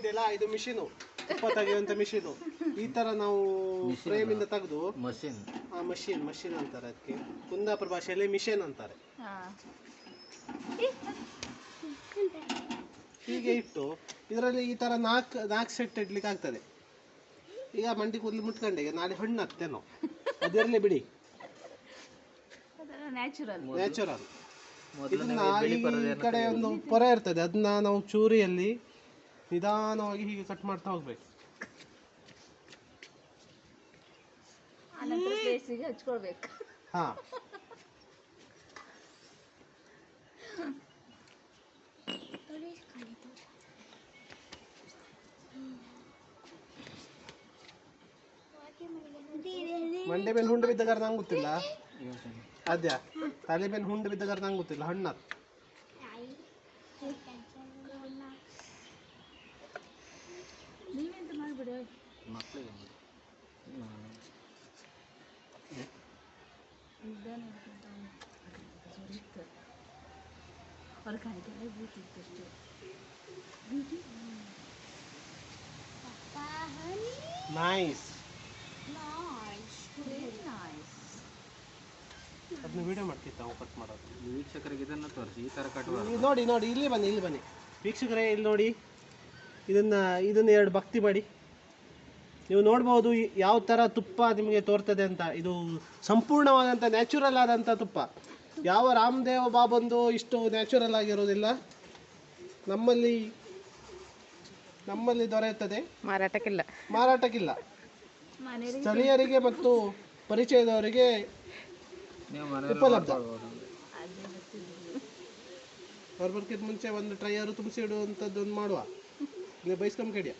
ಇದೆಯಲ್ಲ ಇದು ಮಿಷಿನು, ತುಪ್ಪ ತೆಗೆಯುವಂಥ ಮಿಷಿನು. ಈ ಥರ ನಾವು ಫ್ರೇಮಿಂದ ತೆಗೆದು ಮಷಿನ್ ಅಂತಾರೆ ಅದಕ್ಕೆ, ಕುಂದಾಪುರ ಭಾಷೆಯಲ್ಲಿ ಮಿಷನ್ ಅಂತಾರೆ. ಹೀಗೆ ಇಟ್ಟು ಇದರಲ್ಲಿ ಈ ಥರ ನಾಲ್ಕು ಸೆಟ್ ಇಡ್ಲಿಕ್ಕೆ ಆಗ್ತದೆ. ಈಗ ಮಂಡಿ ಕೂದಲು ಮುಟ್ಕೊಂಡೆ, ಈಗ ನಾಳೆ ಹಣ್ಣು ಹತ್ತೇನೋ, ಅದಿರಲಿ ಬಿಡಿ, ನ್ಯಾಚುರಲ್. ಇದನ್ನ ಈ ಕಡೆ ಒಂದು ಪೊರೆ ಇರ್ತದೆ, ಅದನ್ನ ನಾವು ಚೂರಿಯಲ್ಲಿ ನಿಧಾನವಾಗಿ ಹೀಗೆ ಕಟ್ ಮಾಡ್ತಾ ಹೋಗ್ಬೇಕು. ಹಾ, ಮಂಡೆ ಮೇಲೆ ಹುಂಡು ಬಿದ್ದ ಕಾರಣ ನಂಗೆ ಗೊತ್ತಿಲ್ಲ, ಅದ್ಯಾ ತಲೆ ಮೇಲೆ ಹುಂಡು ಬಿದ್ದ ಕಾರಣ ನಂಗೆ ಗೊತ್ತಿಲ್ಲ. ಹಣ್ಣು ನೀವೆಂತ ಮಾಡ್ಬಿಡಿ ಮಕ್ಕಳಿಗೆ ಅವ್ರ ಕಾಣಿಕೆಲ್ಲ ಬೂತಿತ್ತು ಅಷ್ಟೇ. ನೈಸ್. ಅದನ್ನ ವಿಡಿಯೋ ಮಾಡ್ತಿತ್ತು ನಾವು ಕಟ್ ಮಾಡೋದು. ವೀಕ್ಷಕರಿಗೆ ಇದನ್ನು ತೋರಿಸಿ, ಈ ಥರ ಕಟ್ ನೋಡಿ ನೋಡಿ, ಇಲ್ಲಿ ಬನ್ನಿ ವೀಕ್ಷಕರೇ, ಇಲ್ಲಿ ನೋಡಿ, ಇದನ್ನ ಎರಡು ಭಕ್ತಿ ಮಾಡಿ ನೀವು ನೋಡ್ಬೋದು ಯಾವ ಥರ ತುಪ್ಪ ನಿಮಗೆ ತೋರ್ತದೆ ಅಂತ. ಇದು ಸಂಪೂರ್ಣವಾದಂಥ ನ್ಯಾಚುರಲ್ ಆದಂಥ ತುಪ್ಪ. ಯಾವ ರಾಮದೇವ ಬಾಬಂದು ಇಷ್ಟು ನ್ಯಾಚುರಲ್ ಆಗಿರೋದಿಲ್ಲ ನಮ್ಮಲ್ಲಿ ದೊರೆಯುತ್ತದೆ. ಮಾರಾಟಕ್ಕಿಲ್ಲ. ಸ್ಥಳೀಯರಿಗೆ ಮತ್ತು ಪರಿಚಯದವರಿಗೆ ಉಪಲಬ್ಧ. ಅವ್ರ ಬರ್ಕಿದ ಮುಂಚೆ ಒಂದು ಟ್ರೈಯರು ತುಂಬಿಸಿ ಇಡುವಂಥದ್ದು ಒಂದು ಮಾಡುವ, ನೀವು ಬೈಸ್ಕೊಂಡ್ ಕಡಿಯ.